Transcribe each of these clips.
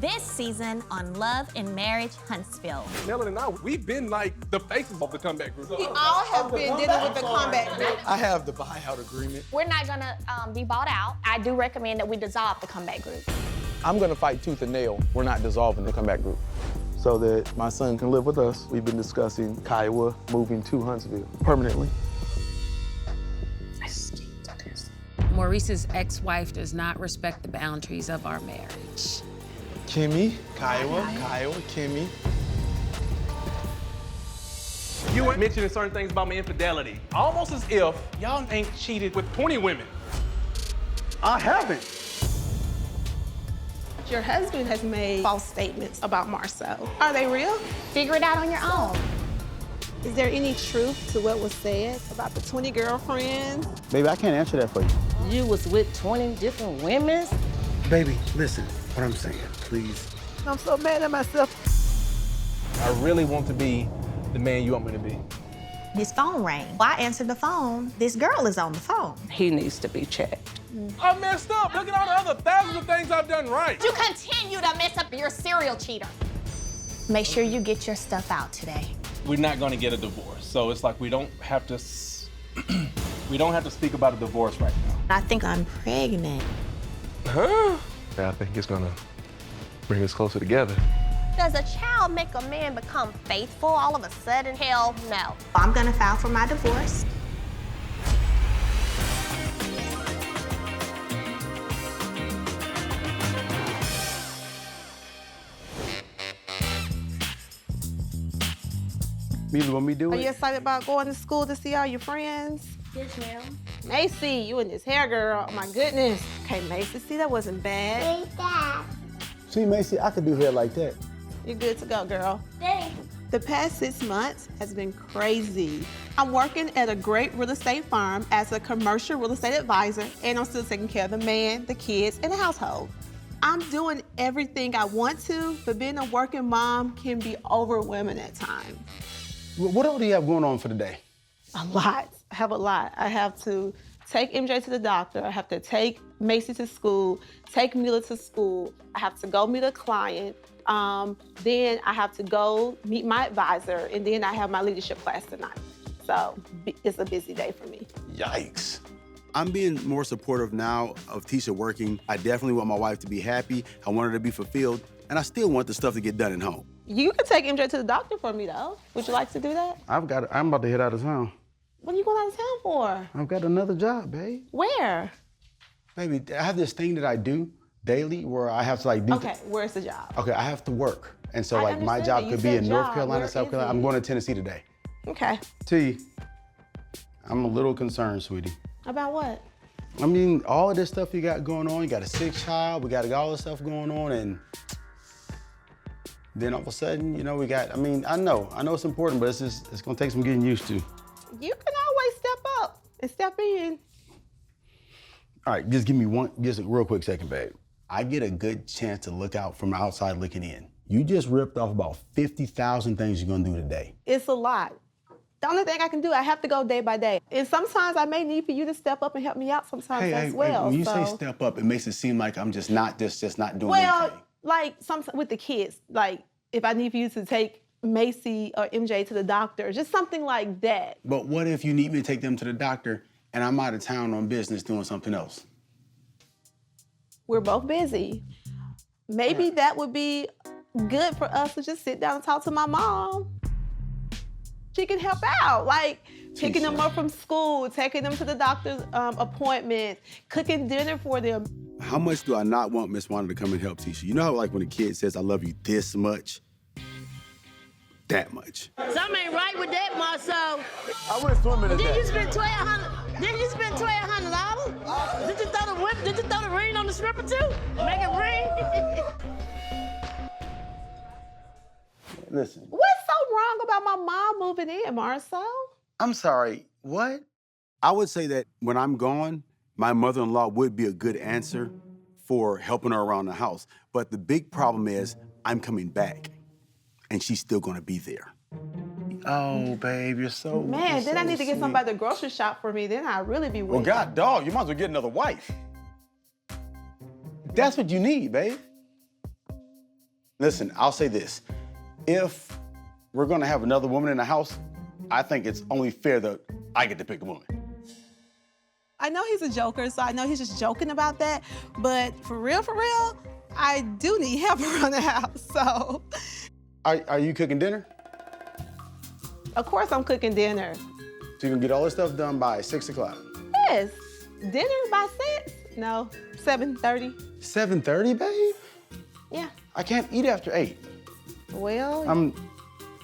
This season on Love and Marriage Huntsville. Melanie and I, we've been like the faces of the comeback group. We all have been dealing with the comeback group. I have the buyout agreement. We're not gonna be bought out. I do recommend that we dissolve the comeback group. I'm gonna fight tooth and nail. We're not dissolving the comeback group. So that my son can live with us, we've been discussing Kiowa moving to Huntsville permanently. Maurice's ex-wife does not respect the boundaries of our marriage. Kimmy, Kiowa, Kimmy. You were mentioning certain things about my infidelity, almost as if y'all ain't cheated with 20 women. I haven't. Your husband has made false statements about Marcel. Are they real? Figure it out on your own. Is there any truth to what was said about the 20 girlfriends? Baby, I can't answer that for you. You was with 20 different women? Baby, listen, what I'm saying, please. I'm so mad at myself. I really want to be the man you want me to be. His phone rang. I answered the phone. This girl is on the phone. He needs to be checked. I messed up. Look at all the other thousands of things I've done right. You continue to mess up your serial cheater. Make sure you get your stuff out today. We're not going to get a divorce, so it's like we don't have to speak about a divorce right now. I think I'm pregnant. Huh? Yeah, I think it's going to bring us closer together. Does a child make a man become faithful all of a sudden? Hell no. I'm gonna file for my divorce. You want me to do Are it? you excited about going to school to see all your friends? Yes, ma'am. Macy, you and this hair girl, oh my goodness. Okay, Macy, see, that wasn't bad. See, Macy, I could do hair like that. You're good to go, girl. Thanks. The past 6 months has been crazy. I'm working at a great real estate firm as a commercial real estate advisor, and I'm still taking care of the man, the kids, and the household. I'm doing everything I want to, but being a working mom can be overwhelming at times. What all do you have going on for the day? A lot. I have a lot. I have to take MJ to the doctor. I have to take Macy to school, take Mila to school. I have to go meet a client. Then I have to go meet my advisor, and then I have my leadership class tonight. So it's a busy day for me. Yikes. I'm being more supportive now of Tisha working. I definitely want my wife to be happy. I want her to be fulfilled, and I still want the stuff to get done at home. You can take MJ to the doctor for me, though. Would you like to do that? I'm about to head out of town. What are you going out of town for? I've got another job, babe. Where? Baby, I have this thing that I do daily where I have to like do. Okay, where's the job? Okay, I have to work. And so I like my understand job that. could You be said in North job. Carolina, Where South is Carolina. it? I'm going to Tennessee today. Okay. T, I'm a little concerned, sweetie. About what? I mean, all of this stuff you got going on, you got a sick child, we got all this stuff going on, and then all of a sudden, you know, we got, I know it's important, but it's gonna take some getting used to. You can always step up and step in. All right, just give me just a real quick second, babe. I get a good chance to look out from the outside looking in. You just ripped off about 50,000 things you're gonna do today. It's a lot. The only thing I can do, I have to go day by day. And sometimes I may need for you to step up and help me out sometimes as well. When you so. say step up, it makes it seem like I'm just not doing Well, anything. like sometimes with the kids, like if I need for you to take Macy or MJ to the doctor, just something like that. But what if you need me to take them to the doctor and I'm out of town on business doing something else? We're both busy. Maybe that would be good for us to just sit down and talk to my mom. She can help out, like picking them up from school, taking them to the doctor's appointment, cooking dinner for them. How much do I not want Miss Wanda to come and help Tisha? You know how like when a kid says, I love you this much? That much. Something ain't right with that, Marcel. I went swimming Did you today. spend $1,200? Did you spend $1,200? Did you throw the ring on the stripper too? Make it ring? Listen, What's so wrong about my mom moving in, Marcel? I'm sorry, what? I would say that when I'm gone, my mother-in-law would be a good answer for helping her around the house. But the big problem is I'm coming back and she's still gonna be there. oh, babe, you're so Man, you're then I so need to get sweet. somebody to grocery shop for me. Then I'd really be Well, with God, dog, you might as well get another wife. That's what you need, babe. Listen, I'll say this. If we're gonna have another woman in the house, I think it's only fair that I get to pick the woman. I know he's a joker, so I know he's just joking about that. But for real, I do need help around the house, so. Are you cooking dinner? Of course I'm cooking dinner. So you can get all this stuff done by 6 o'clock? Yes, dinner by 6? No, 7:30. 7:30, babe? Yeah, I can't eat after 8. well. I'm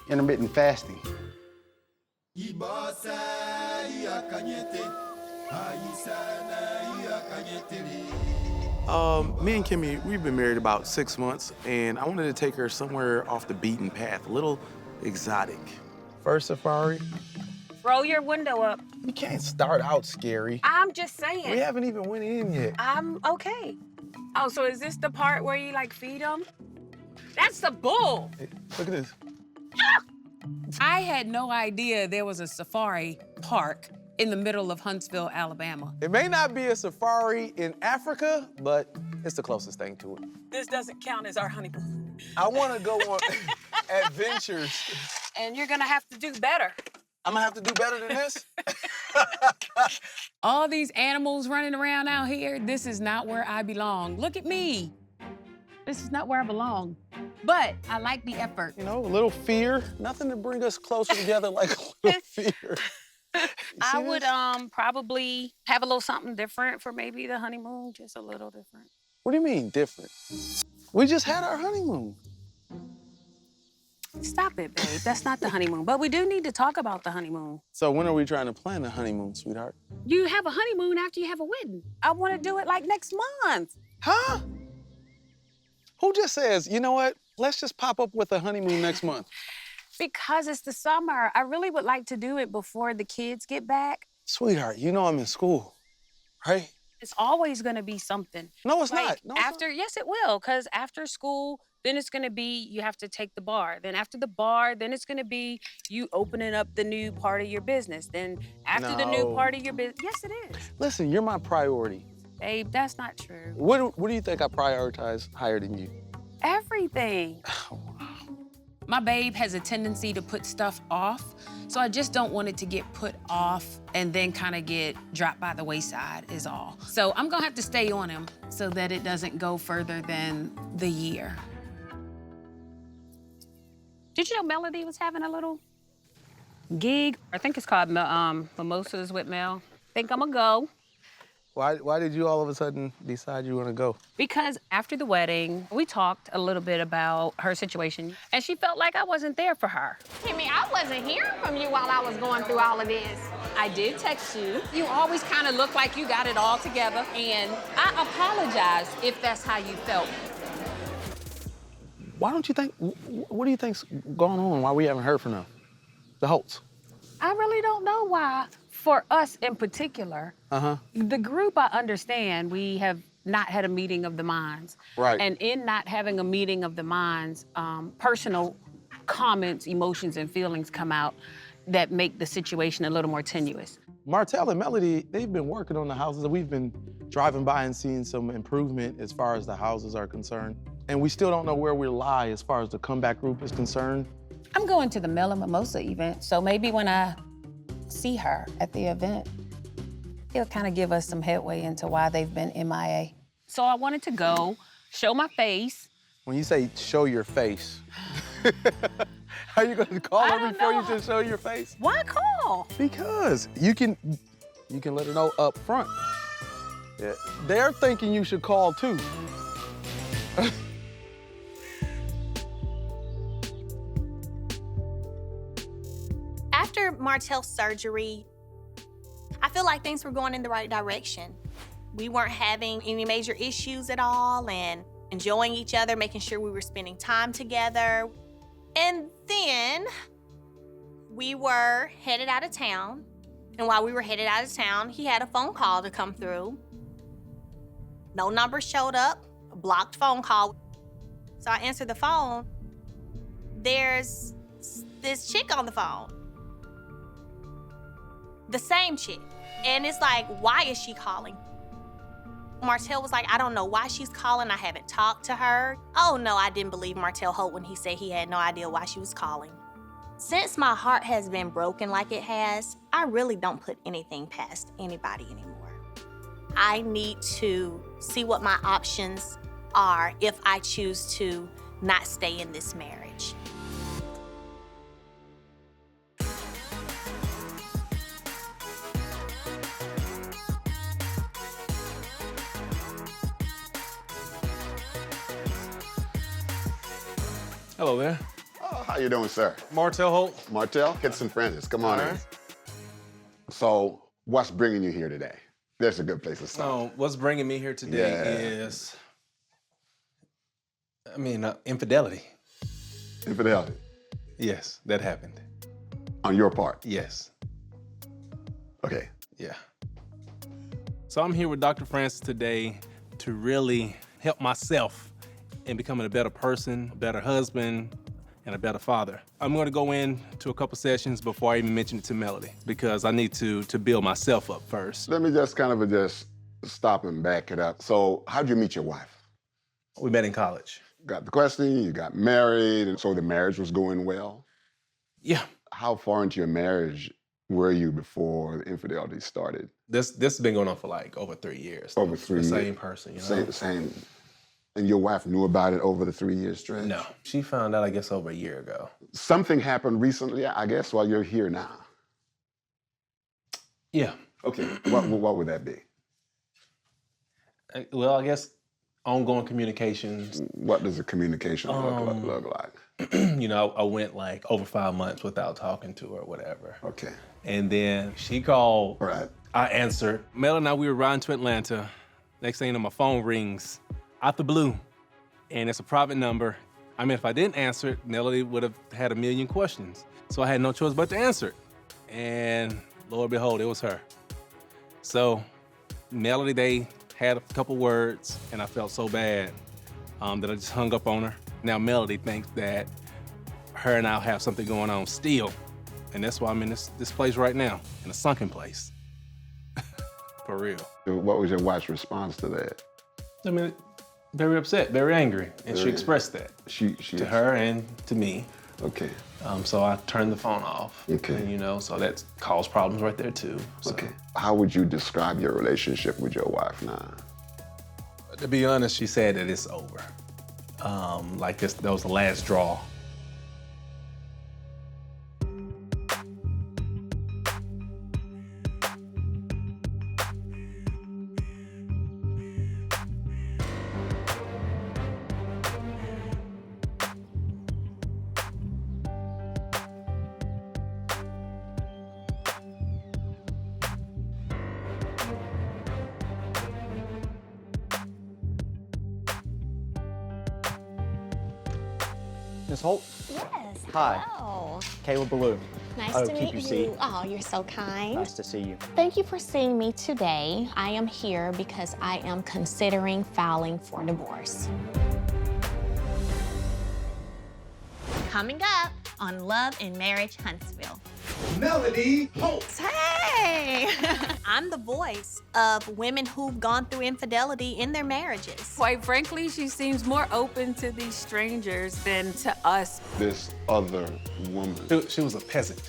intermittent fasting. Me and Kimmy, we've been married about 6 months, and I wanted to take her somewhere off the beaten path, a little exotic. First safari. Roll your window up. You can't start out scary. I'm just saying. We haven't even went in yet. I'm okay. Oh, so is this the part where you like feed them? That's the bull. Hey, look at this. I had no idea there was a safari park in the middle of Huntsville, Alabama. It may not be a safari in Africa, but it's the closest thing to it. This doesn't count as our honeymoon. I want to go on adventures. And you're gonna have to do better. I'm gonna have to do better than this? All these animals running around out here, this is not where I belong. Look at me. This is not where I belong. But I like the effort. You know, a little fear. Nothing to bring us closer together like a little fear. I would probably have a little something different for maybe the honeymoon, just a little different. What do you mean, different? We just had our honeymoon. Stop it, babe. That's not the honeymoon. But we do need to talk about the honeymoon. So when are we trying to plan the honeymoon, sweetheart? You have a honeymoon after you have a wedding. I want to do it like next month. Huh? Who just says, you know what? Let's just pop up with a honeymoon next month. Because it's the summer. I really would like to do it before the kids get back. Sweetheart, you know I'm in school, right? It's always going to be something. No, it's Like, not. No, it's after, yes, it will. Because after school, then it's going to be you have to take the bar. Then after the bar, then it's going to be you opening up the new part of your business. Then after the new No. part of your business, yes, it is. Listen, you're my priority. Babe, that's not true. What do you think I prioritize higher than you? Everything. My babe has a tendency to put stuff off, so I just don't want it to get put off and then kind of get dropped by the wayside is all. So I'm gonna have to stay on him so that it doesn't go further than the year. Did you know Melody was having a little gig? I think it's called Mimosas with Mel. Think I'm gonna go. Why did you all of a sudden decide you want to go? Because after the wedding, we talked a little bit about her situation, and she felt like I wasn't there for her. Kimmy, I wasn't hearing from you while I was going through all of this. I did text you. You always kind of look like you got it all together, and I apologize if that's how you felt. Why don't you think, what do you think's going on? Why we haven't heard from them? The Holtz. I really don't know why. For us in particular, the group, I understand, we have not had a meeting of the minds. Right. And in not having a meeting of the minds, personal comments, emotions, and feelings come out that make the situation a little more tenuous. Martell and Melody, they've been working on the houses. We've been driving by and seeing some improvement as far as the houses are concerned. And we still don't know where we lie as far as the comeback group is concerned. I'm going to the Mel and Mimosa event, so maybe when I see her at the event, it'll kind of give us some headway into why they've been MIA. So I wanted to go, show my face. When you say show your face, are you going to call her before you just show your face? Why call? Because you can let her know up front. Yeah. They're thinking you should call too. After Martell's surgery, I feel like things were going in the right direction. We weren't having any major issues at all and enjoying each other, making sure we were spending time together. And then we were headed out of town. And while we were headed out of town, he had a phone call to come through. No number showed up, a blocked phone call. So I answered the phone. There's this chick on the phone. The same chick. And it's like, why is she calling? Martell was like, I don't know why she's calling. I haven't talked to her. Oh no, I didn't believe Martell Holt when he said he had no idea why she was calling. Since my heart has been broken like it has, I really don't put anything past anybody anymore. I need to see what my options are if I choose to not stay in this marriage. Hello there. Oh, how you doing, sir? Martell Holt. Martell, Kitson Francis, come on All in. right. So, what's bringing you here today? There's a good place to start. So what's bringing me here today is, infidelity. Infidelity. Yes, that happened. On your part? Yes. Okay. Yeah. So I'm here with Dr. Francis today to really help myself in becoming a better person, a better husband, and a better father. I'm gonna go into a couple sessions before I even mention it to Melody because I need to build myself up first. Let me just stop and back it up. So, how'd you meet your wife? We met in college. Got the question, you got married, and so the marriage was going well? Yeah. How far into your marriage were you before the infidelity started? This has been going on for like over 3 years. Over 3 years? The same person, you know? Same. And your wife knew about it over the 3 year stretch? No, she found out, I guess, over a year ago. Something happened recently, I guess, while you're here now. Yeah. Okay, what would that be? Well, I guess ongoing communications. What does the communication look like? You know, I went like over 5 months without talking to her or whatever. Okay. And then she called. Right. I answered. Mel and I, we were riding to Atlanta. Next thing you know, my phone rings out the blue, and it's a private number. I mean, if I didn't answer it, Melody would have had a million questions. So I had no choice but to answer it. And lo and behold, it was her. So Melody, they had a couple words, and I felt so bad that I just hung up on her. Now Melody thinks that her and I have something going on still, and that's why I'm in this place right now, in a sunken place. For real. What was your wife's response to that? I mean, very upset, very angry, and she expressed that to her and to me. Okay. So I turned the phone off. Okay. And, you know, so that caused problems right there too. So. Okay. How would you describe your relationship with your wife now? To be honest, she said that it's over. Like that was the last straw. Ms. Holt? Yes. Hi. Hello. Caleb Ballou. Nice Oh, to keep meet your you. seat. Oh, you're so kind. Nice to see you. Thank you for seeing me today. I am here because I am considering filing for divorce. Coming up on Love and Marriage Huntsville. Melody Holt. Hey! I'm the voice of women who've gone through infidelity in their marriages. Quite frankly, she seems more open to these strangers than to us. This other woman. She was a peasant.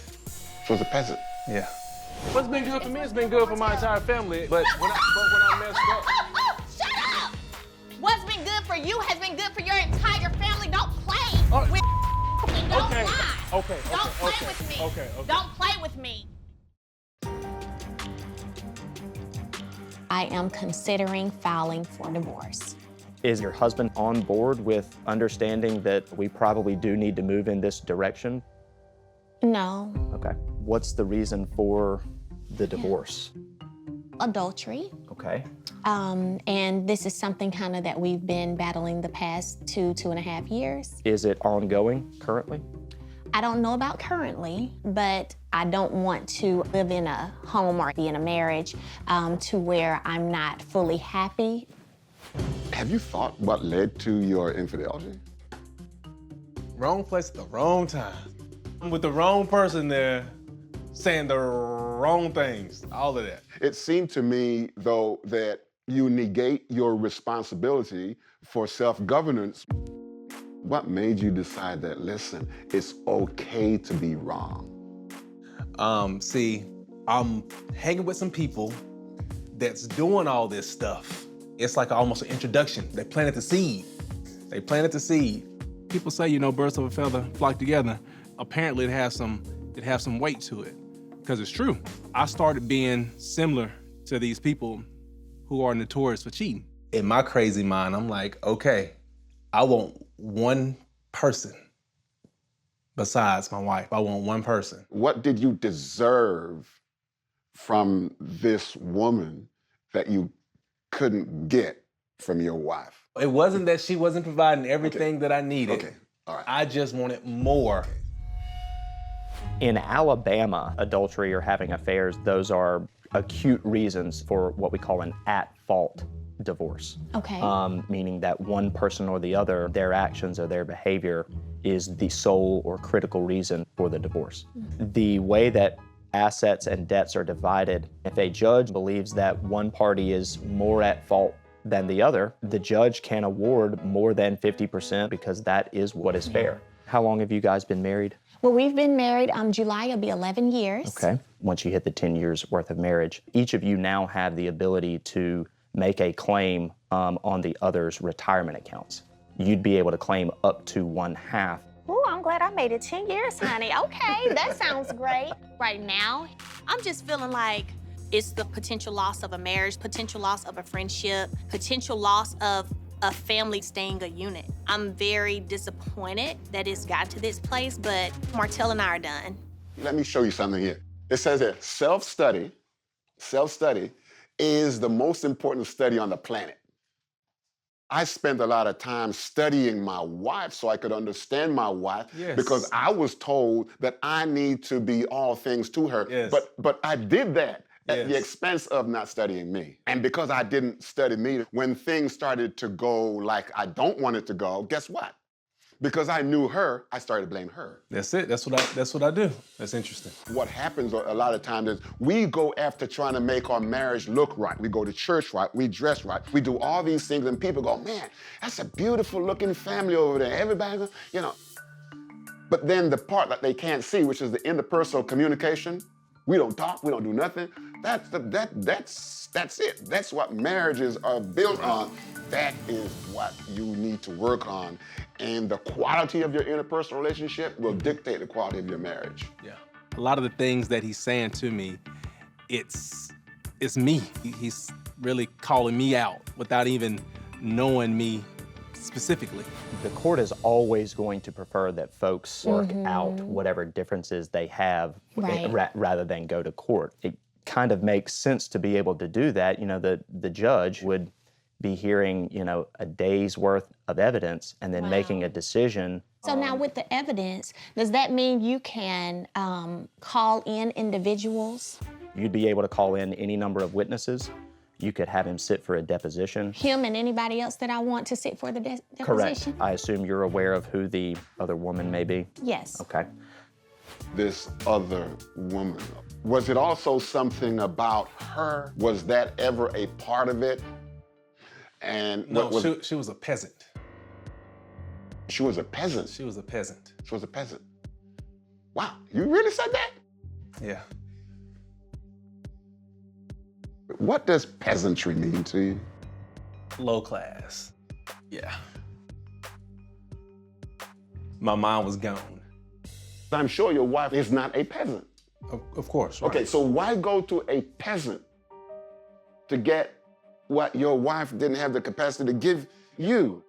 She was a peasant? Yeah. What's been good for me has been good for my entire family, but when I messed up... Shut up! What's been good for you has been good for your entire family. Don't play with and don't lie. Okay. Don't play with me. Okay. Don't play with me. I am considering filing for divorce. Is your husband on board with understanding that we probably do need to move in this direction? No. Okay. What's the reason for the divorce? Adultery. Okay. And this is something kind of that we've been battling the past 2.5 years. Is it ongoing currently? I don't know about currently, but I don't want to live in a home or be in a marriage to where I'm not fully happy. Have you thought what led to your infidelity? Wrong place at the wrong time. I'm with the wrong person there, saying the wrong things, all of that. It seemed to me, though, that You negate your responsibility for self-governance. What made you decide that, listen, it's okay to be wrong? See, I'm hanging with some people that's doing all this stuff. It's like almost an introduction. They planted the seed. They planted the seed. People say, birds of a feather flock together. Apparently it has some weight to it, because it's true. I started being similar to these people who are notorious for cheating. In my crazy mind, I'm like, okay, I want one person besides my wife. I want one person. What did you deserve from this woman that you couldn't get from your wife? It wasn't that she wasn't providing everything that I needed. Okay, all right. I just wanted more. In Alabama, adultery or having affairs, those are acute reasons for what we call an at-fault divorce. Okay. Meaning that one person or the other, their actions or their behavior is the sole or critical reason for the divorce. The way that assets and debts are divided, if a judge believes that one party is more at fault than the other, the judge can award more than 50% because that is what is fair. How long have you guys been married? Well, we've been married, July will be 11 years. Okay. Once you hit the 10 years worth of marriage, each of you now have the ability to make a claim on the other's retirement accounts. You'd be able to claim up to 1/2. Ooh, I'm glad I made it 10 years, honey. Okay, that sounds great. Right now, I'm just feeling like it's the potential loss of a marriage, potential loss of a friendship, potential loss of a family staying a unit. I'm very disappointed that it's got to this place, but Martell and I are done. Let me show you something here. It says here, self-study is the most important study on the planet. I spent a lot of time studying my wife so I could understand my wife, because I was told that I need to be all things to her. Yes. But I did that at the expense of not studying me. And because I didn't study me, when things started to go like I don't want it to go, guess what? Because I knew her, I started to blame her. That's it. That's what I do. That's interesting. What happens a lot of times is we go after trying to make our marriage look right. We go to church right, we dress right, we do all these things, and people go, man, that's a beautiful looking family over there. Everybody, But then the part that they can't see, which is the interpersonal communication, we don't talk, we don't do nothing. That's it. That's what marriages are built on. That is what you need to work on. And the quality of your interpersonal relationship will dictate the quality of your marriage. Yeah. A lot of the things that he's saying to me, it's me. He's really calling me out without even knowing me specifically. The court is always going to prefer that folks work out whatever differences they have rather than go to court. It kind of makes sense to be able to do that. The judge would be hearing, a day's worth of evidence and then making a decision. So now with the evidence, does that mean you can call in individuals? You'd be able to call in any number of witnesses. You could have him sit for a deposition. Him and anybody else that I want to sit for the deposition? Correct. I assume you're aware of who the other woman may be? Yes. Okay. This other woman, was it also something about her? Was that ever a part of it? And no, she was a peasant. She was a peasant? She was a peasant. She was a peasant. Wow, you really said that? Yeah. What does peasantry mean to you? Low class. Yeah. My mind was gone. I'm sure your wife is not a peasant. Of course, right. Okay, so why go to a peasant to get what your wife didn't have the capacity to give you?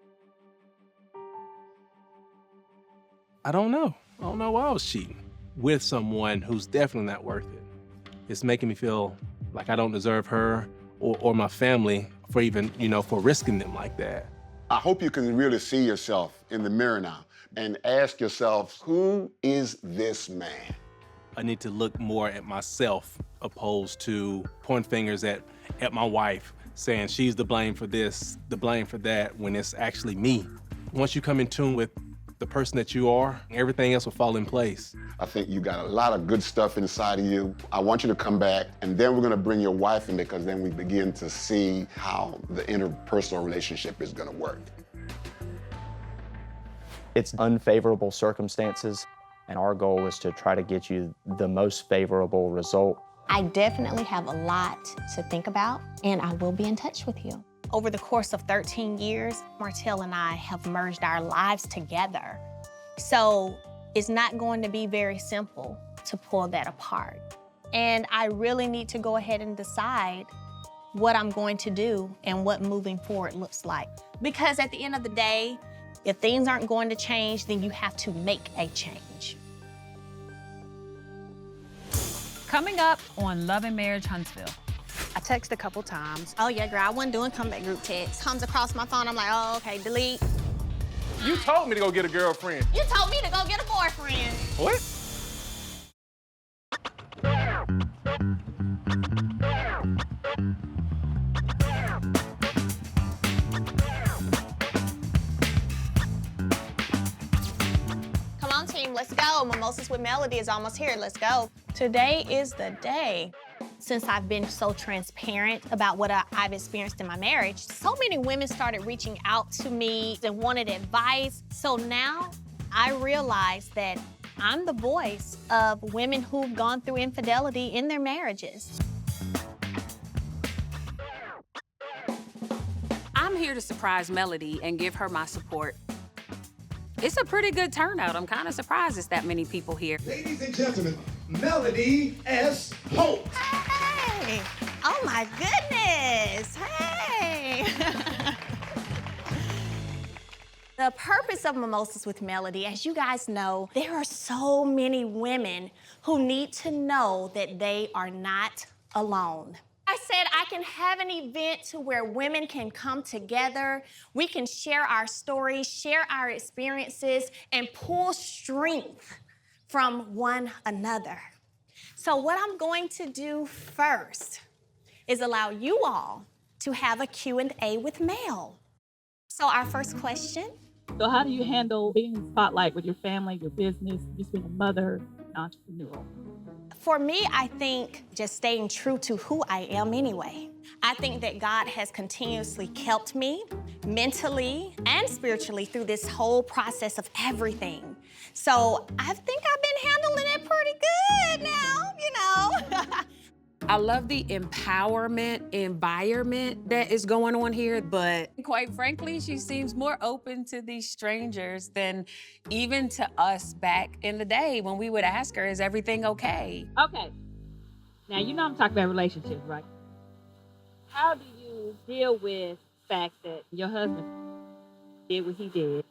I don't know. I don't know why I was cheating with someone who's definitely not worth it. It's making me feel like I don't deserve her or my family for even, for risking them like that. I hope you can really see yourself in the mirror now and ask yourself, who is this man? I need to look more at myself opposed to pointing fingers at my wife, saying she's the blame for this, the blame for that, when it's actually me. Once you come in tune with the person that you are, everything else will fall in place. I think you got a lot of good stuff inside of you. I want you to come back, and then we're gonna bring your wife in, because then we begin to see how the interpersonal relationship is gonna work. It's unfavorable circumstances, and our goal is to try to get you the most favorable result. I definitely have a lot to think about, and I will be in touch with you. Over the course of 13 years, Martell and I have merged our lives together. So it's not going to be very simple to pull that apart. And I really need to go ahead and decide what I'm going to do and what moving forward looks like. Because at the end of the day, if things aren't going to change, then you have to make a change. Coming up on Love and Marriage Huntsville. I texted a couple times. Oh yeah, girl, I wasn't doing comeback group text. Comes across my phone, I'm like, oh, okay, delete. You told me to go get a girlfriend. You told me to go get a boyfriend. What? Come on, team, let's go. Mimosas with Melody is almost here, let's go. Today is the day. Since I've been so transparent about what I've experienced in my marriage, so many women started reaching out to me and wanted advice. So now I realize that I'm the voice of women who've gone through infidelity in their marriages. I'm here to surprise Melody and give her my support. It's a pretty good turnout. I'm kind of surprised it's that many people here. Ladies and gentlemen, Melody S. Holt. Hey! Oh my goodness! Hey! The purpose of Mimosas with Melody, as you guys know, there are so many women who need to know that they are not alone. I said I can have an event to where women can come together, we can share our stories, share our experiences, and pull strength from one another. So what I'm going to do first is allow you all to have a Q&A with Mel. So our first question. So how do you handle being in the spotlight with your family, your business, just being a mother, an entrepreneur? For me, I think just staying true to who I am anyway. I think that God has continuously kept me mentally and spiritually through this whole process of everything. So I think I've been handling it pretty good now, you know. I love the empowerment environment that is going on here, but quite frankly, she seems more open to these strangers than even to us back in the day when we would ask her, is everything okay? Okay. Now, you know I'm talking about relationships, right? How do you deal with the fact that your husband did what he did?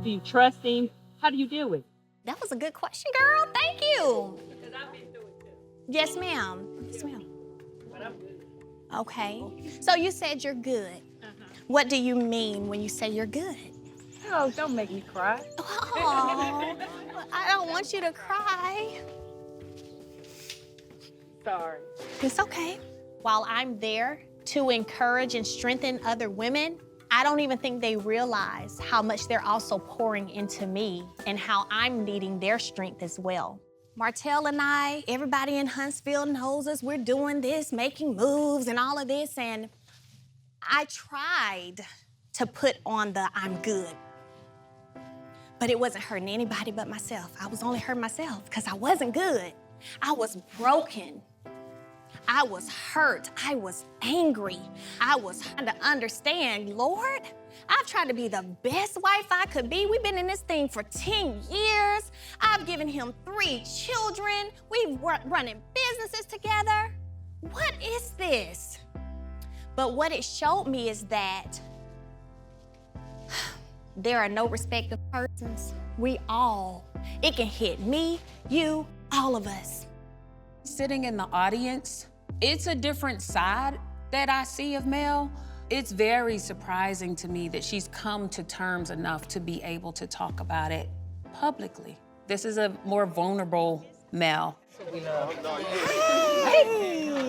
Do you trust him? How do you deal with it? That was a good question, girl. Thank you. Because I've been through it too. Yes, ma'am. Yes, ma'am. But I'm good. Okay. So you said you're good. What do you mean when you say you're good? Oh, don't make me cry. Oh, I don't want you to cry. Sorry. It's okay. While I'm there to encourage and strengthen other women, I don't even think they realize how much they're also pouring into me and how I'm needing their strength as well. Martell and I, everybody in Huntsville knows us. We're doing this, making moves and all of this, and I tried to put on the I'm good. But it wasn't hurting anybody but myself. I was only hurting myself because I wasn't good. I was broken. I was hurt. I was angry. I was trying to understand, Lord, I've tried to be the best wife I could be. We've been in this thing for 10 years. I've given him 3 children. We've running businesses together. What is this? But what it showed me is that there are no respective persons. It can hit me, you, all of us. Sitting in the audience, it's a different side that I see of Mel. It's very surprising to me that she's come to terms enough to be able to talk about it publicly. This is a more vulnerable Mel. Hey!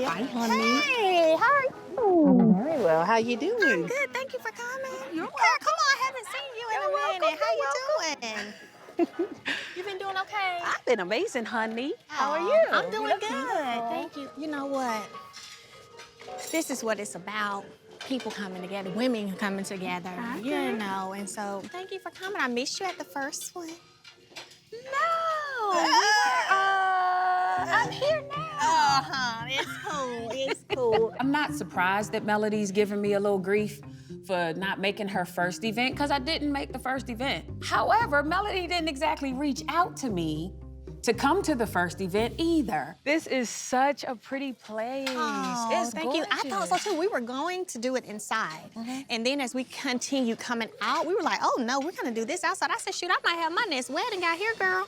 Hi, honey. Hey, how are you? Very well. How you doing? I'm good. Thank you for coming. You're welcome. Come on, I haven't seen you in a minute. How you doing? You been doing okay? I've been amazing, honey. How are Aw, you? I'm doing look good. beautiful. Thank you. You know what? This is what it's about. People coming together, women coming together, you know, and so thank you for coming. I missed you at the first one. No, I'm here now. It's cool, it's cool. I'm not surprised that Melody's giving me a little grief for not making her first event, because I didn't make the first event. However, Melody didn't exactly reach out to me to come to the first event either. This is such a pretty place. Oh, It's thank you. I thought so gorgeous. too. We were going to do it inside. And then as we continued coming out, we were like, oh no, we're gonna do this outside. I said, shoot, I might have my next wedding out here, girl.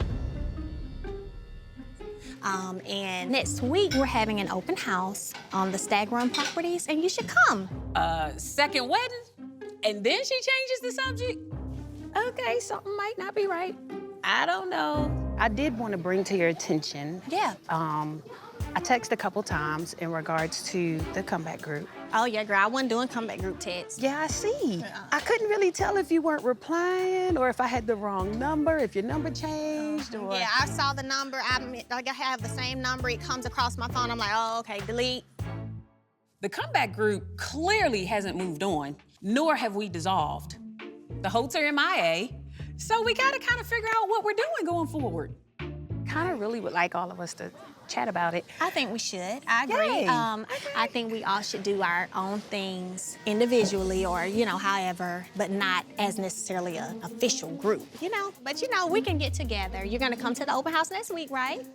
And next week, we're having an open house on the Stag Run properties, and you should come. Second wedding? And then she changes the subject? Okay, something might not be right. I don't know. I did want to bring to your attention. Yeah. I texted a couple times in regards to the comeback group. Oh yeah, girl, I wasn't doing comeback group texts. Yeah, I see. I couldn't really tell if you weren't replying or if I had the wrong number, if your number changed or... Yeah, I saw the number. I have the same number. It comes across my phone. I'm like, oh, okay, delete. The comeback group clearly hasn't moved on, nor have we dissolved. The Holts are MIA, so we gotta kind of figure out what we're doing going forward. Kind of really would like all of us to chat about it. I think we should. I agree. Yay. I think we all should do our own things individually or, you know, however, but not as necessarily an official group, you know? But, you know, we can get together. You're gonna come to the open house next week, right?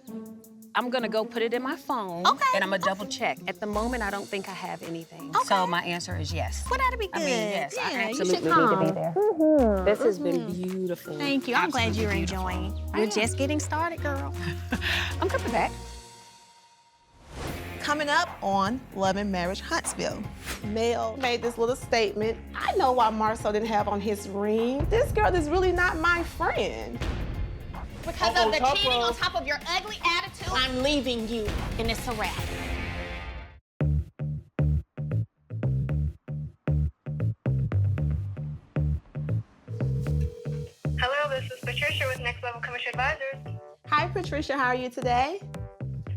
I'm gonna go put it in my phone, and I'm gonna double check. At the moment, I don't think I have anything. So my answer is yes. Well, that'd be good. I mean, yes, I Yeah, you absolutely should need to be come. there. This has been beautiful. Thank you. I'm glad you're Absolutely enjoying. We're just getting started, girl. I'm coming back. Coming up on Love and Marriage Huntsville. Mel made this little statement. I know why Marcel didn't have on his ring. This girl is really not my friend. Because of the cheating on top of your ugly attitude, I'm leaving you, and it's a wrap. Hello, this is Patricia with Next Level Commercial Advisors. Hi, Patricia. How are you today?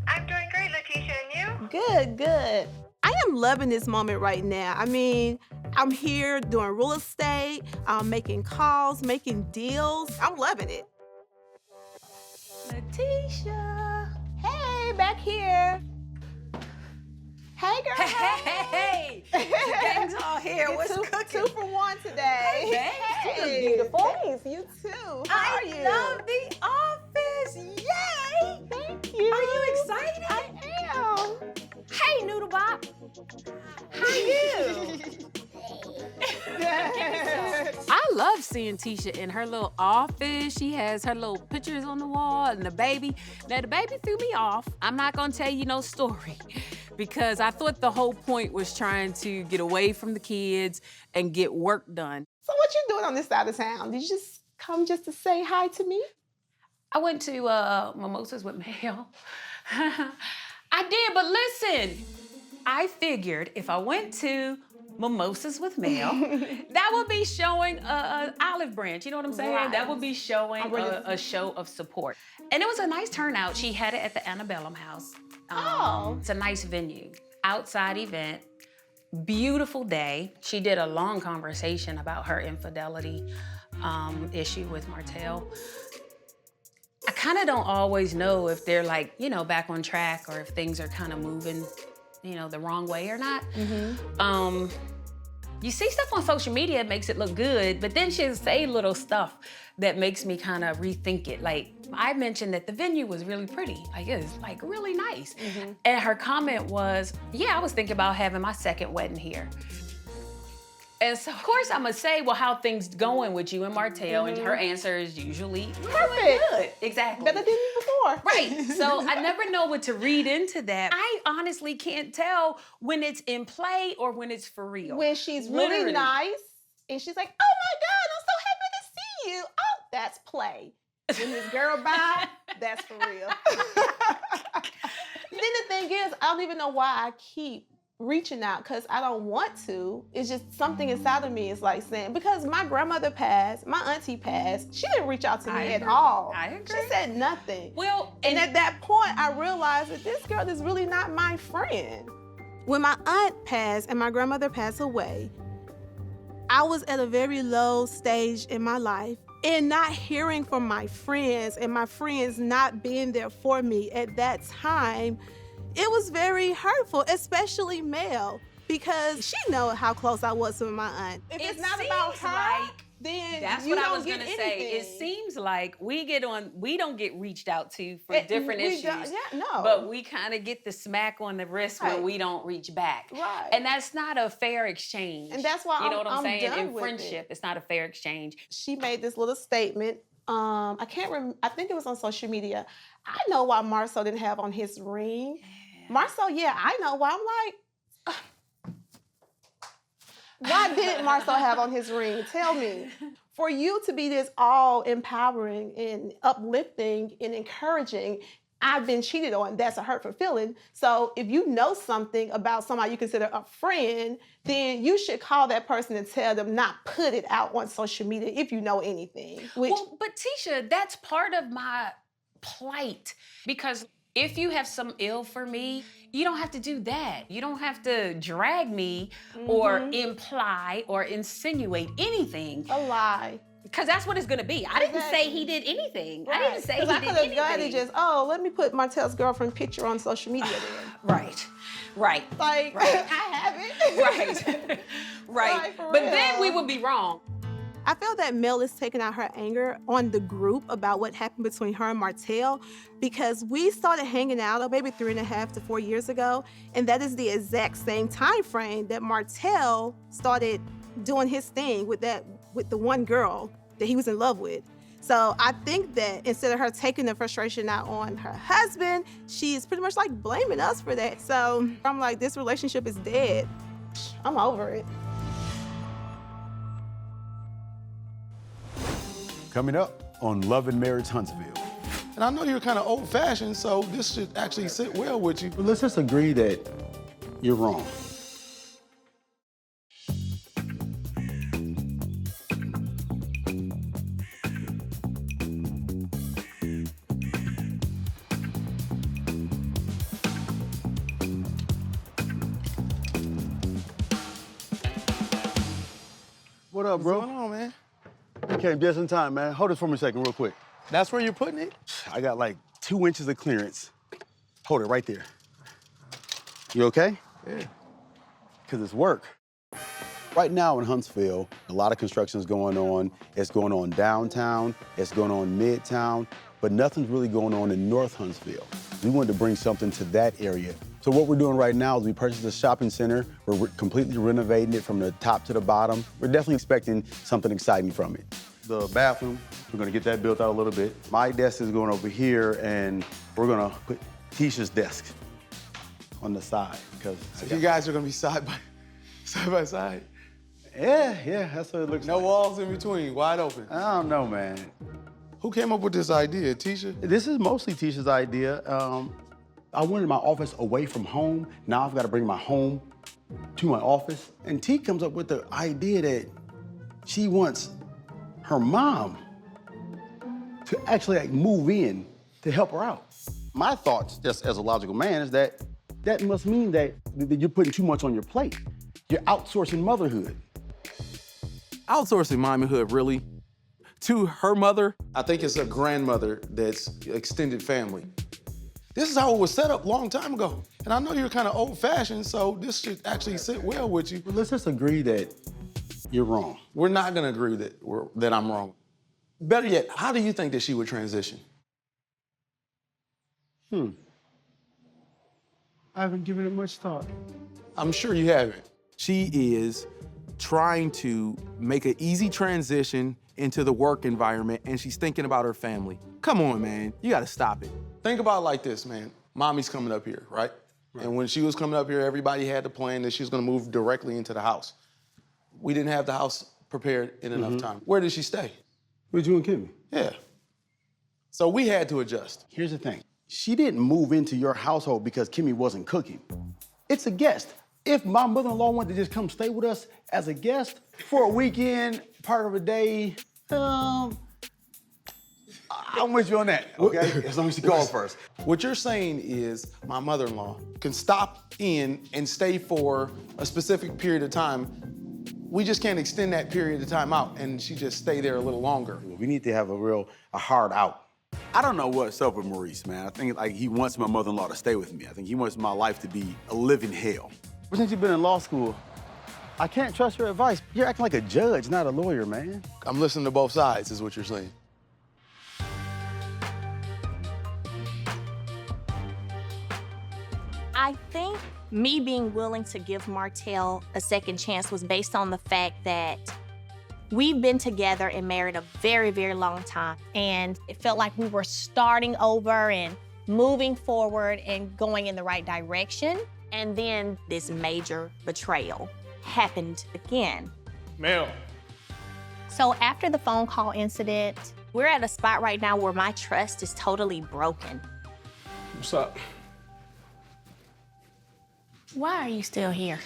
I'm doing great, Letitia, and you? Good, good. I am loving this moment right now. I mean, I'm here doing real estate, making calls, making deals. I'm loving it. Letitia. Hey, back here. Hey, girl. Hey, the gang's all here. What's cooking? 2 for 1 today. Hey, Hey, you look beautiful. Thanks, you too. How are you? I love the office. Yay! Thank you. Are you excited? I am. Hey, Noodle Bop. How are you? I love seeing Tisha in her little office. She has her little pictures on the wall and the baby. Now, the baby threw me off. I'm not gonna tell you no story because I thought the whole point was trying to get away from the kids and get work done. So what you doing on this side of town? Did you just come just to say hi to me? I went to Mimosas with Mel. I did, but listen, I figured if I went to Mimosas with Mel, that would be showing an olive branch, you know what I'm saying? Right. That would be showing a show of support. And it was a nice turnout. She had it at the Antebellum House. It's a nice venue, outside event, beautiful day. She did a long conversation about her infidelity issue with Martell. I kind of don't always know if they're like, you know, back on track or if things are kind of moving, you know, the wrong way or not. You see stuff on social media, it makes it look good, but then she'll say little stuff that makes me kind of rethink it. Like, I mentioned that the venue was really pretty. Like, it was like really nice. And her comment was, yeah, I was thinking about having my second wedding here. And so, of course, I'm gonna say, well, how things going with you and Martell? And her answer is usually, Perfect. good. Exactly. Better than before. Right. So I never know what to read into that. I honestly can't tell when it's in play or when it's for real. When she's really Literally. nice and she's like, oh my God, I'm so happy to see you. Oh, that's play. When this girl by, that's for real. Then the thing is, I don't even know why I keep reaching out because I don't want to. It's just something inside of me is like saying, because my grandmother passed, my auntie passed, she didn't reach out to me at all. I agree. She said nothing. Well, and at that point, I realized that this girl is really not my friend. When my aunt passed and my grandmother passed away, I was at a very low stage in my life, and not hearing from my friends and my friends not being there for me at that time, it was very hurtful, especially Mel, because she knows how close I was with my aunt. If it's not about her, then that's you what I don't was get gonna say. It anything. seems like we don't get reached out to for different we issues. don't- yeah, no. But we kind of get the smack on the wrist when Right. we don't reach back. Right. And that's not a fair exchange. And that's why you know what I'm saying? done In with friendship, it. it's not a fair exchange. She made this little statement. I can't remember. I think it was on social media. I know why Marcel didn't have on his ring. Marcel, yeah, I know why. I'm like, why didn't Marcel have on his ring? Tell me. For you to be this all empowering and uplifting and encouraging, I've been cheated on. That's a hurtful feeling. So if you know something about somebody you consider a friend, then you should call that person and tell them not put it out on social media if you know anything. Well, but Tisha, that's part of my plight, because if you have some ill for me, you don't have to do that. You don't have to drag me or imply or insinuate anything. A lie. Because that's what it's gonna be. I didn't say he did anything. Right. I didn't say he I did could have done it anything. just, let me put Martel's girlfriend picture on social media then. Right. Like, Right. I have it. Right. Like, for But then we real. would be wrong. I feel that Mel is taking out her anger on the group about what happened between her and Martel, because we started hanging out maybe 3.5 to 4 years ago, and that is the exact same time frame that Martel started doing his thing with the one girl that he was in love with. So I think that instead of her taking the frustration out on her husband, she's pretty much like blaming us for that. So I'm like, this relationship is dead. I'm over it. Coming up on Love and Marriage Huntsville. And I know you're kind of old-fashioned, so this should actually sit well with you. But let's just agree that you're wrong. What up, bro? What's going on, man? You came just in time, man. Hold it for me a second real quick. That's where you're putting it? I got like 2 inches of clearance. Hold it right there. You okay? Yeah. Because it's work. Right now in Huntsville, a lot of construction is going on. It's going on downtown, it's going on midtown, but nothing's really going on in North Huntsville. We wanted to bring something to that area. So what we're doing right now is we purchased a shopping center. We're completely renovating it from the top to the bottom. We're definitely expecting something exciting from it. The bathroom, we're gonna get that built out a little bit. My desk is going over here, and we're gonna put Tisha's desk on the side, because So you guys are gonna be side by side? Yeah, that's what it looks No like. walls in between, wide open. I don't know, man. Who came up with this idea, Tisha? This is mostly Tisha's idea. I wanted my office away from home. Now I've got to bring my home to my office. And T comes up with the idea that she wants her mom to actually like move in to help her out. My thoughts, just as a logical man, is that that must mean that you're putting too much on your plate. You're outsourcing motherhood. Outsourcing mommyhood, really? To her mother? I think it's a grandmother that's extended family. This is how it was set up a long time ago. And I know you're kind of old-fashioned, so this should actually sit well with you. But let's just agree that you're wrong. We're not gonna agree that I'm wrong. Better yet, how do you think that she would transition? I haven't given it much thought. I'm sure you haven't. She is trying to make an easy transition into the work environment, and she's thinking about her family. Come on, man, you gotta stop it. Think about it like this, man. Mommy's coming up here, right? And when she was coming up here, everybody had the plan that she was gonna move directly into the house. We didn't have the house prepared in enough time. Where did she stay? With you and Kimmy. Yeah. So we had to adjust. Here's the thing. She didn't move into your household because Kimmy wasn't cooking. It's a guest. If my mother-in-law wanted to just come stay with us as a guest for a weekend, part of a day, I'm with you on that, okay? As long as she calls first. What you're saying is my mother-in-law can stop in and stay for a specific period of time. We just can't extend that period of time out and she just stay there a little longer. We need to have a hard out. I don't know what's up with Maurice, man. I think like he wants my mother-in-law to stay with me. I think he wants my life to be a living hell. Ever since you've been in law school, I can't trust your advice. You're acting like a judge, not a lawyer, man. I'm listening to both sides, is what you're saying. I think me being willing to give Martell a second chance was based on the fact that we've been together and married a very, very long time. And it felt like we were starting over and moving forward and going in the right direction. And then this major betrayal happened again. Mel. So after the phone call incident, we're at a spot right now where my trust is totally broken. What's up? why are you still here?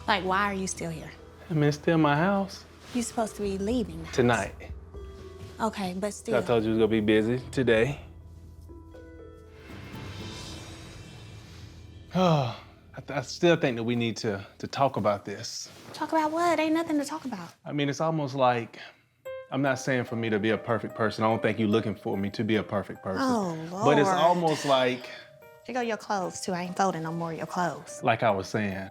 Like, why are you still here? I mean, it's still my house. You're supposed to be leaving now. Tonight. Okay, but still. I told you it was gonna be busy today. Oh, I still think that we need to talk about this. Talk about what? Ain't nothing to talk about. I mean, it's almost like, I'm not saying for me to be a perfect person. I don't think you're looking for me to be a perfect person. Oh, Lord. But it's almost like... Here go your clothes, too. I ain't folding no more of your clothes. Like I was saying,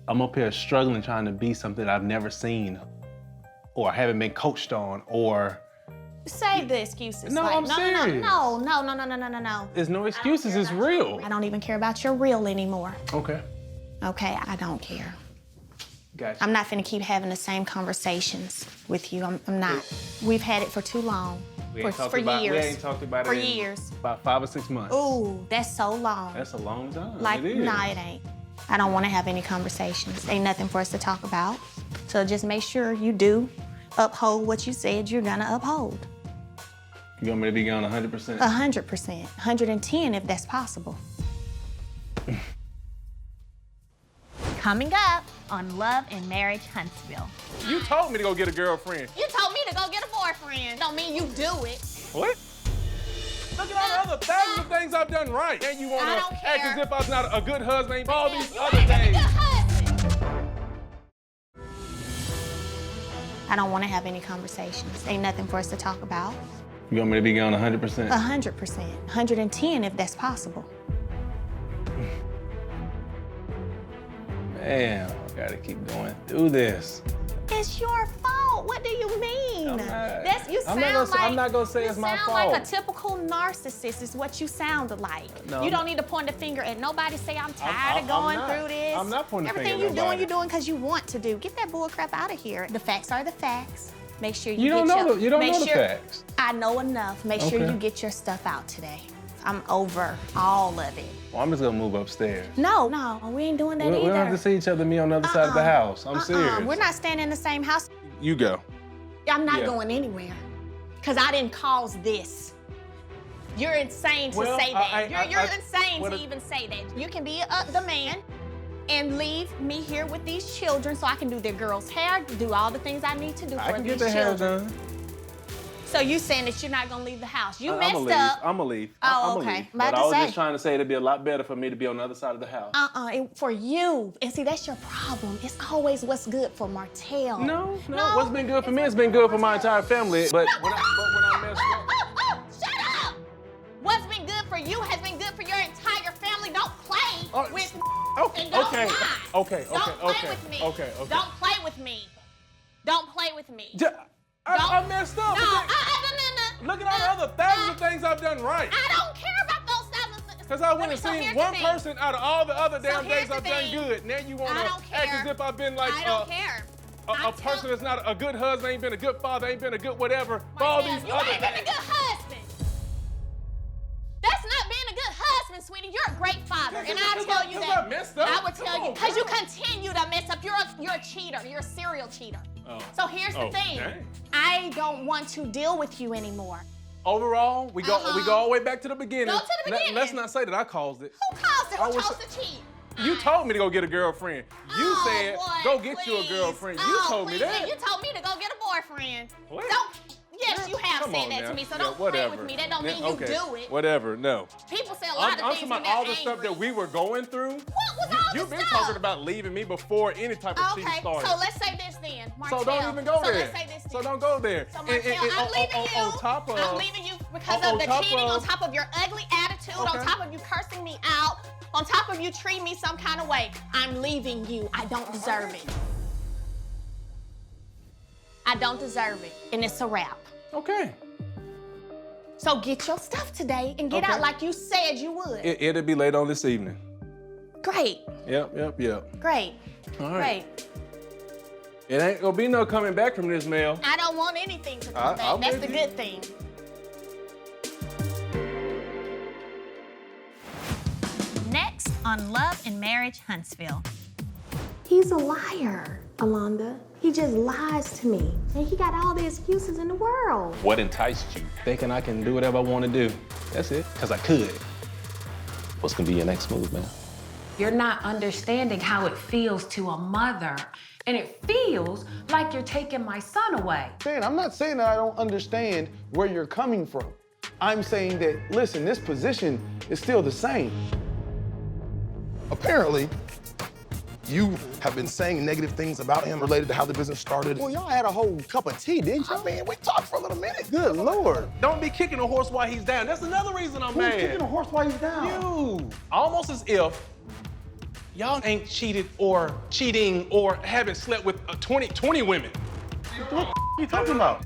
I'm up here struggling trying to be something I've never seen or haven't been coached on or... Save the excuses. No, like, I'm serious. No. There's no excuses, it's real. I don't even care about your real anymore. Okay. Okay, I don't care. Gotcha. I'm not finna keep having the same conversations with you. I'm not. We've had it for too long. For years. We ain't talked about it for in years. About 5 or 6 months. Ooh, that's so long. That's a long time. Like, it is. nah, it ain't. I don't want to have any conversations. Ain't nothing for us to talk about. So just make sure you do uphold what you said you're gonna uphold. You want me to be gone 100%? 100%. 110 if that's possible. Coming up on Love and Marriage Huntsville. You told me to go get a girlfriend. You told me to go get a boyfriend. Don't mean you do it. What? Look at all the other thousands of things I've done right. And you want to act as if I was not a good husband all these other days. I don't want to have any conversations. Ain't nothing for us to talk about. You want me to be gone 100%? 100%. 110 if that's possible. Man, I gotta keep going through this. It's your fault. What do you mean? I'm not gonna say it's my fault. You sound like a typical narcissist is what you sound like. No, you don't need to point a finger at nobody. Say, I'm tired of going through this. I'm not pointing a finger at Everything nobody. you're doing because you want to do. Get that bull crap out of here. The facts are the facts. Make sure you don't get know you don't know the facts. I know enough. Make sure you get your stuff out today. I'm over all of it. Well, I'm just gonna move upstairs. No, we ain't doing that either. We don't have to see each other, me on the other side of the house. I'm serious. We're not staying in the same house. You go. I'm not going anywhere. Because I didn't cause this. You're insane to say that. You're insane to even say that. You can be the man and leave me here with these children so I can do their girls' hair, do all the things I need to do for these children. I can get their hair done. So you saying that you're not gonna leave the house? You messed up. I'm gonna leave. Oh, I'm okay. gonna leave. About But to I was say. just trying to say it'd be a lot better for me to be on the other side of the house. For you. And see, that's your problem. It's always what's good for Martell. No. What's been good for me has been good for my entire family. But when I messed up. Shut up! What's been good for you has been good for your entire family. Don't play with me. And don't lie. Okay. Don't play with me. Okay. Don't play with me. Don't play with me. I messed up. No. Look at all the other thousands of things I've done right. I don't care about those thousands of things. Because I went and seen one person out of all the other damn days I've done good. Now you want to act as if I've been like I don't care. A person that's not a good husband, ain't been a good father, ain't been a good whatever. For all these You other ain't been a good husband. That's not being a good husband, sweetie. You're a great father, and I'll tell you that. I messed up. I would tell you, because you continue to mess up. You're a cheater. You're a serial cheater. Oh. So here's the thing. Dang. I don't want to deal with you anymore. Overall, we go all the way back to the beginning. Go to the beginning. Let's not say that I caused it. Who caused it? I Who was- chose to cheat? You told me to go get a girlfriend. You said, go get you a girlfriend. You told me that. You told me to go get a boyfriend. What? Yes, you have said that to me, so don't play with me. That don't mean you do it. Whatever, no. People say a lot of things I'm when talking about all they're the stuff that we were going through. What was all You've the been stuff? talking about leaving me before any type of cheating started. So let's say this then, Martell. So don't even go there. So let's say this then. So don't go there. So Martell, I'm leaving you. I'm leaving you because of the cheating, on top of your ugly attitude, on top of you cursing me out, on top of you treating me some kind of way. I'm leaving you. I don't deserve it. I don't deserve it, and it's a wrap. Okay. So get your stuff today and get out like you said you would. It'll be late on this evening. Great. Yep. Great. All right. Great. It ain't gonna be no coming back from this, Mel. I don't want anything to come back. That's the good thing. Next on Love and Marriage Huntsville. He's a liar, Alonda. He just lies to me. And he got all the excuses in the world. What enticed you? Thinking I can do whatever I want to do. That's it, because I could. What's gonna be your next move, man? You're not understanding how it feels to a mother. And it feels like you're taking my son away. Man, I'm not saying that I don't understand where you're coming from. I'm saying that, listen, this position is still the same. Apparently, you have been saying negative things about him related to how the business started. Well, y'all had a whole cup of tea, didn't you? I mean, we talked for a little minute. Good Lord. Don't be kicking a horse while he's down. That's another reason I'm mad. Who's kicking a horse while he's down? You. Almost as if y'all ain't cheating or haven't slept with 20 women. What the are you talking about?